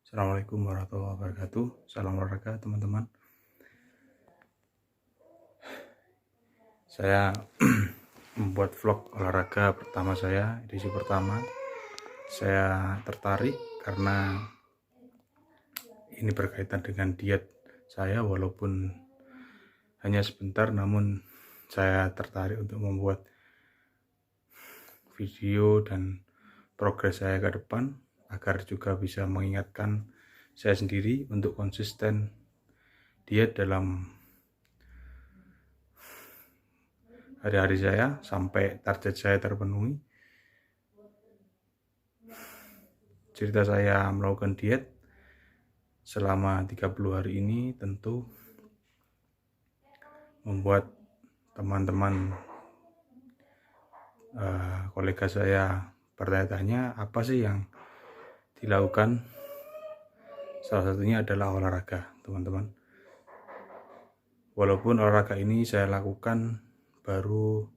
Assalamualaikum warahmatullahi wabarakatuh. Salam olahraga teman-teman. Saya membuat vlog olahraga pertama saya, edisi pertama. Saya tertarik karena ini berkaitan dengan diet saya, walaupun hanya sebentar, namun saya tertarik untuk membuat video dan progres saya ke depan, agar juga bisa mengingatkan saya sendiri untuk konsisten diet dalam hari-hari saya sampai target saya terpenuhi. Cerita saya melakukan diet selama 30 hari ini tentu membuat teman-teman kolega saya bertanya-tanya apa sih yang dilakukan. Salah satunya adalah olahraga, teman-teman. Walaupun olahraga ini saya lakukan baru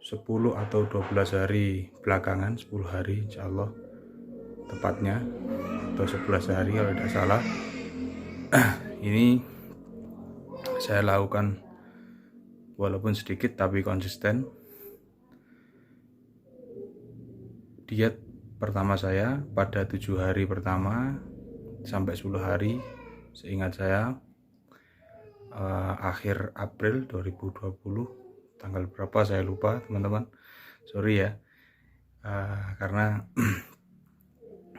10 atau 12 hari belakangan, 10 hari insya Allah tepatnya, atau 11 hari kalau tidak salah. Ini saya lakukan walaupun sedikit tapi konsisten. Diet pertama saya pada 7 hari pertama sampai 10 hari, seingat saya akhir April 2020, tanggal berapa saya lupa teman-teman, sorry ya, karena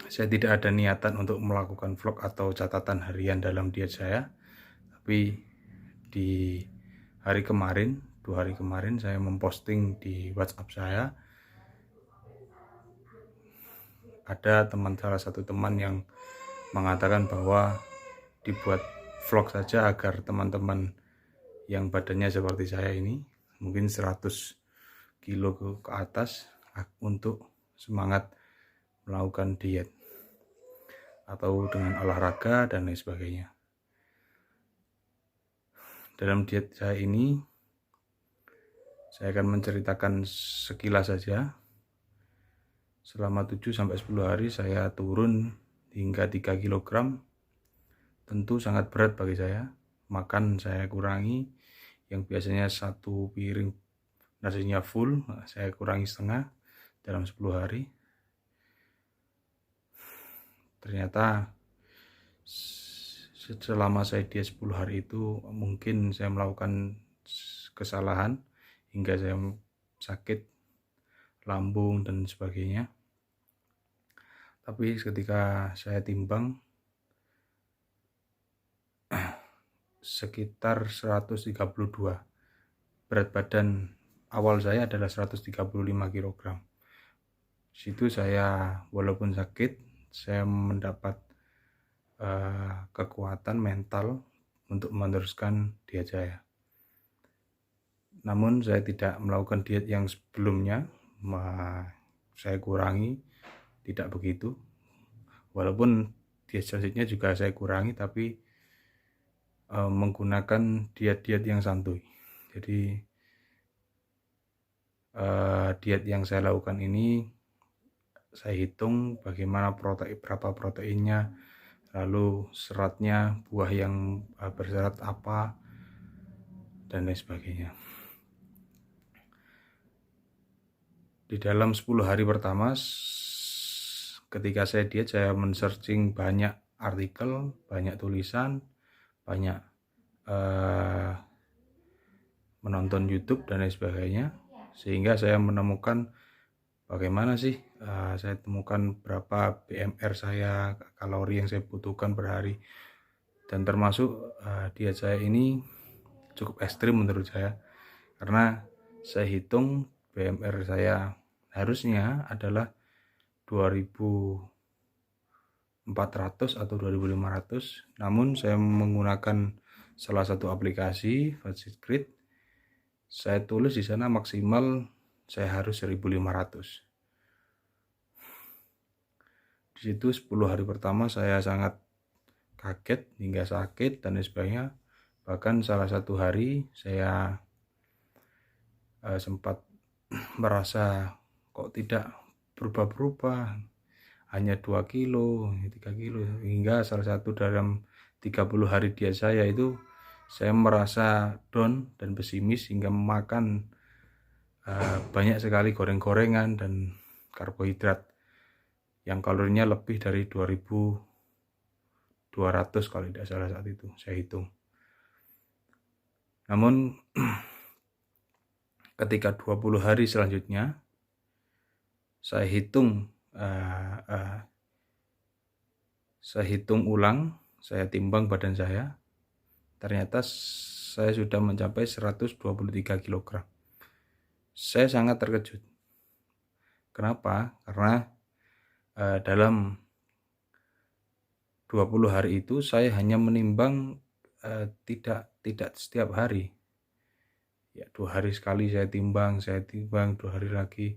saya tidak ada niatan untuk melakukan vlog atau catatan harian dalam diet saya. Tapi di hari kemarin, 2 hari kemarin, saya memposting di WhatsApp saya. Ada salah satu teman yang mengatakan bahwa dibuat vlog saja agar teman-teman yang badannya seperti saya ini, mungkin 100 kilo ke atas, untuk semangat melakukan diet atau dengan olahraga dan lain sebagainya. Dalam diet saya ini, saya akan menceritakan sekilas saja. Selama 7-10 hari saya turun hingga 3 kg. Tentu sangat berat bagi saya. Makan saya kurangi, yang biasanya 1 piring nasinya full, saya kurangi setengah dalam 10 hari. Ternyata selama saya diet 10 hari itu, mungkin saya melakukan kesalahan hingga saya sakit lambung dan sebagainya. Tapi ketika saya timbang, sekitar 132. Berat badan awal saya adalah 135 kg. Situ saya, walaupun sakit, saya mendapat kekuatan mental untuk meneruskan diet saya. Namun saya tidak melakukan diet yang sebelumnya, saya kurangi, tidak begitu. Walaupun diet selanjutnya juga saya kurangi, tapi menggunakan diet-diet yang santuy. Jadi diet yang saya lakukan ini, saya hitung bagaimana berapa proteinnya, lalu seratnya, buah yang berserat apa, dan lain sebagainya. Di dalam 10 hari pertama, ketika saya diet, saya men-searching banyak artikel, banyak tulisan, banyak menonton YouTube dan lain sebagainya, sehingga saya menemukan bagaimana sih, saya temukan berapa BMR saya, kalori yang saya butuhkan per hari. Dan termasuk diet saya ini cukup ekstrim menurut saya, karena saya hitung BMR saya harusnya adalah 2400 atau 2500, namun saya menggunakan salah satu aplikasi Fat Grid. Saya tulis di sana maksimal saya harus 1500. Di situ 10 hari pertama saya sangat kaget hingga sakit dan lain sebagainya. Bahkan salah satu hari saya sempat merasa kok tidak berubah-berubah, hanya 2 kilo, 3 kilo, hingga salah satu dalam 30 hari diet saya itu saya merasa down dan pesimis hingga makan banyak sekali goreng-gorengan dan karbohidrat yang kalorinya lebih dari 2200 kalau tidak salah saat itu saya hitung. Namun ketika 20 hari selanjutnya saya hitung ulang, saya timbang badan saya, ternyata saya sudah mencapai 123 kg. Saya sangat terkejut. Kenapa? Karena dalam 20 hari itu saya hanya menimbang tidak setiap hari. Ya, 2 hari sekali saya timbang, 2 hari lagi.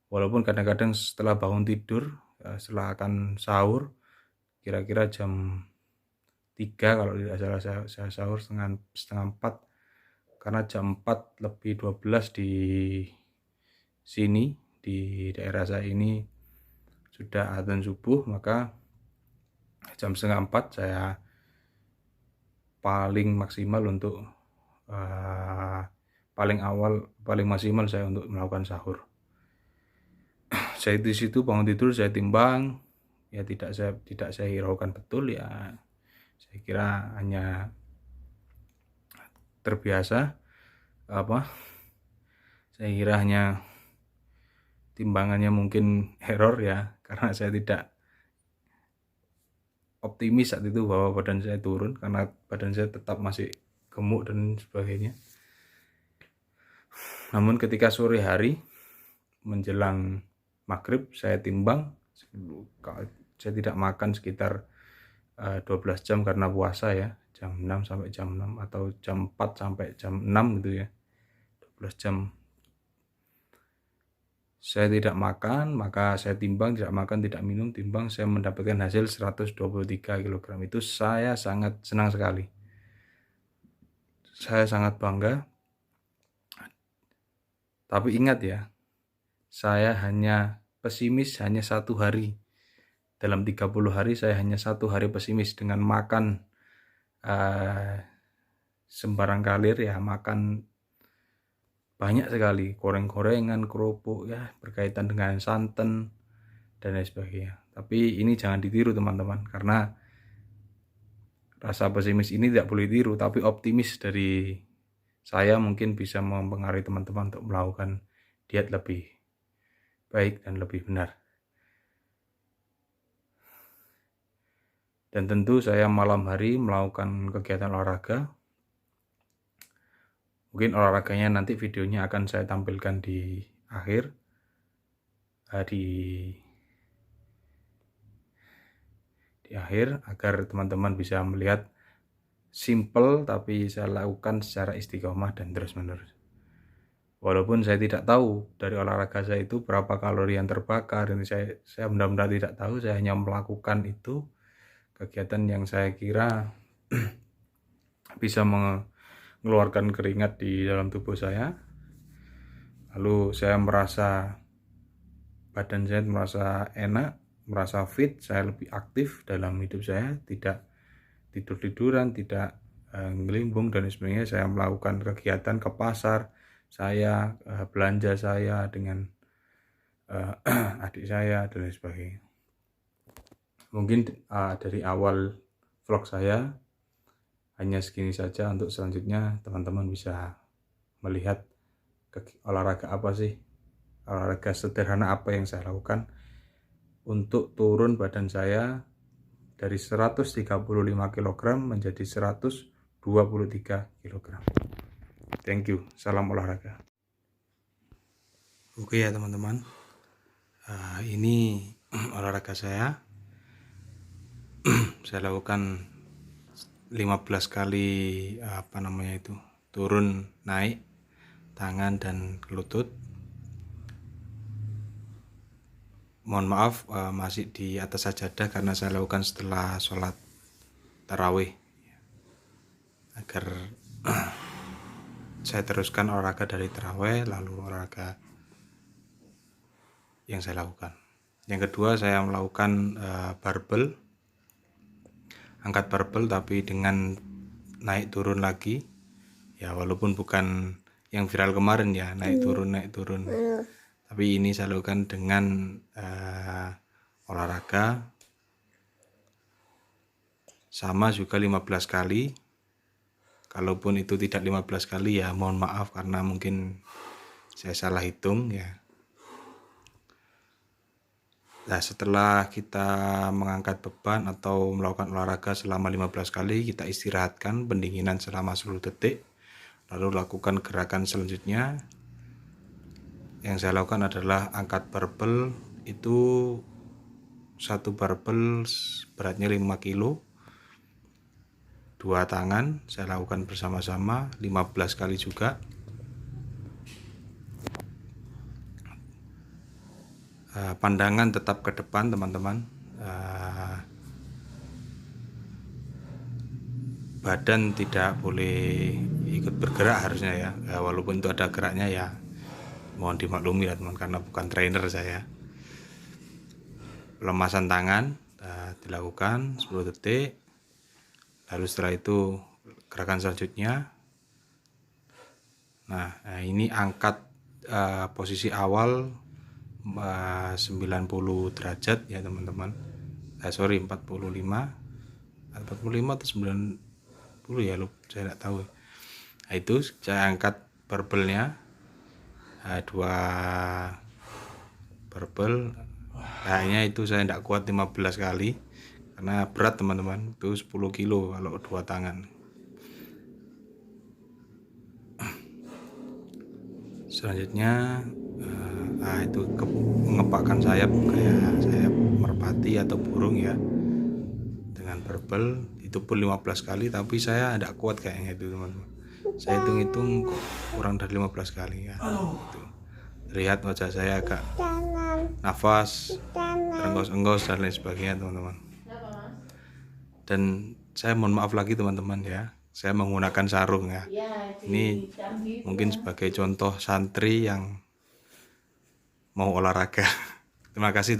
Walaupun kadang-kadang setelah bangun tidur, setelah akan sahur, kira-kira jam 3 kalau tidak salah saya sahur setengah 4, karena jam 4 lebih 12 di sini, di daerah saya ini sudah adzan subuh, maka jam setengah 4 saya paling maksimal untuk paling maksimal saya untuk melakukan sahur. Saya di situ bangun tidur, saya timbang, ya tidak saya hiraukan betul, ya saya kira hanya terbiasa saya kira hanya timbangannya mungkin error ya, karena saya tidak optimis saat itu bahwa badan saya turun, karena badan saya tetap masih gemuk dan sebagainya. Namun ketika sore hari menjelang maghrib saya timbang, saya tidak makan sekitar 12 jam karena puasa ya, jam 6 sampai jam 6 atau jam 4 sampai jam 6 gitu ya, 12 jam saya tidak makan, maka saya timbang, tidak makan, tidak minum, timbang, saya mendapatkan hasil 123 kg. Itu saya sangat senang sekali, saya sangat bangga. Tapi ingat ya, saya hanya pesimis hanya 1 hari. Dalam 30 hari saya hanya 1 hari pesimis dengan makan sembarang kalir ya, makan banyak sekali, goreng-gorengan, kerupuk ya, berkaitan dengan santan dan lain sebagainya. Tapi ini jangan ditiru teman-teman, karena rasa pesimis ini tidak boleh tiru, tapi optimis dari saya mungkin bisa mempengaruhi teman-teman untuk melakukan diet lebih baik dan lebih benar. Dan tentu saya malam hari melakukan kegiatan olahraga. Mungkin olahraganya nanti videonya akan saya tampilkan di akhir, di akhir, agar teman-teman bisa melihat simple tapi saya lakukan secara istiqomah dan terus-menerus. Walaupun saya tidak tahu dari olahraga saya itu berapa kalori yang terbakar, ini saya benar-benar tidak tahu. Saya hanya melakukan itu kegiatan yang saya kira bisa mengeluarkan keringat di dalam tubuh saya. Lalu saya merasa badan saya merasa enak, merasa fit, saya lebih aktif dalam hidup saya, tidak tidur-tiduran, tidak ngelimbung dan sebagainya. Saya melakukan kegiatan ke pasar, saya belanja saya dengan adik saya dan lain sebagainya. Mungkin dari awal vlog saya hanya segini saja. Untuk selanjutnya teman-teman bisa melihat olahraga apa sih, olahraga sederhana apa yang saya lakukan untuk turun badan saya dari 135 kg menjadi 123 kg. Thank you, salam olahraga. Oke ya teman-teman, ini olahraga saya. Saya lakukan 15 kali turun naik tangan dan lutut. Mohon maaf masih di atas sajadah karena saya lakukan setelah sholat tarawih, agar saya teruskan olahraga dari tarawih lalu olahraga yang saya lakukan. Yang kedua, saya melakukan barbel, angkat barbel tapi dengan naik turun lagi ya, walaupun bukan yang viral kemarin ya, naik turun tapi ini saya lakukan dengan olahraga sama juga 15 kali. Kalaupun itu tidak 15 kali ya mohon maaf karena mungkin saya salah hitung ya. Nah, setelah kita mengangkat beban atau melakukan olahraga selama 15 kali, kita istirahatkan pendinginan selama 10 detik. Lalu lakukan gerakan selanjutnya. Yang saya lakukan adalah angkat barbel, itu satu barbel beratnya 5 kilo. 2 tangan saya lakukan bersama-sama 15 kali juga. Pandangan tetap ke depan teman-teman. Badan tidak boleh ikut bergerak harusnya ya. Walaupun itu ada geraknya ya mohon dimaklumi ya teman, karena bukan trainer saya. Pelemasan tangan dilakukan 10 detik. Lalu setelah itu gerakan selanjutnya. Nah, ini angkat posisi awal 90 derajat ya teman-teman. 45 atau 90 ya, saya tidak tahu. Nah, itu saya angkat barbelnya, 2 barbel. Kayaknya itu saya tidak kuat 15 kali karena berat teman-teman, itu 10 kilo kalau 2 tangan. Selanjutnya itu mengepakkan sayap kayak sayap merpati atau burung ya dengan barbel, itu pun 15 kali, tapi saya tidak kuat kayaknya itu teman-teman. Saya hitung-hitung kok kurang dari 15 kali ya. Gitu. Lihat wajah saya agak nafas terengos-engos dan lain sebagainya teman-teman. Dan saya mohon maaf lagi teman-teman ya, saya menggunakan sarung ya. Ini mungkin sebagai contoh santri yang mau olahraga. Terima kasih teman-teman.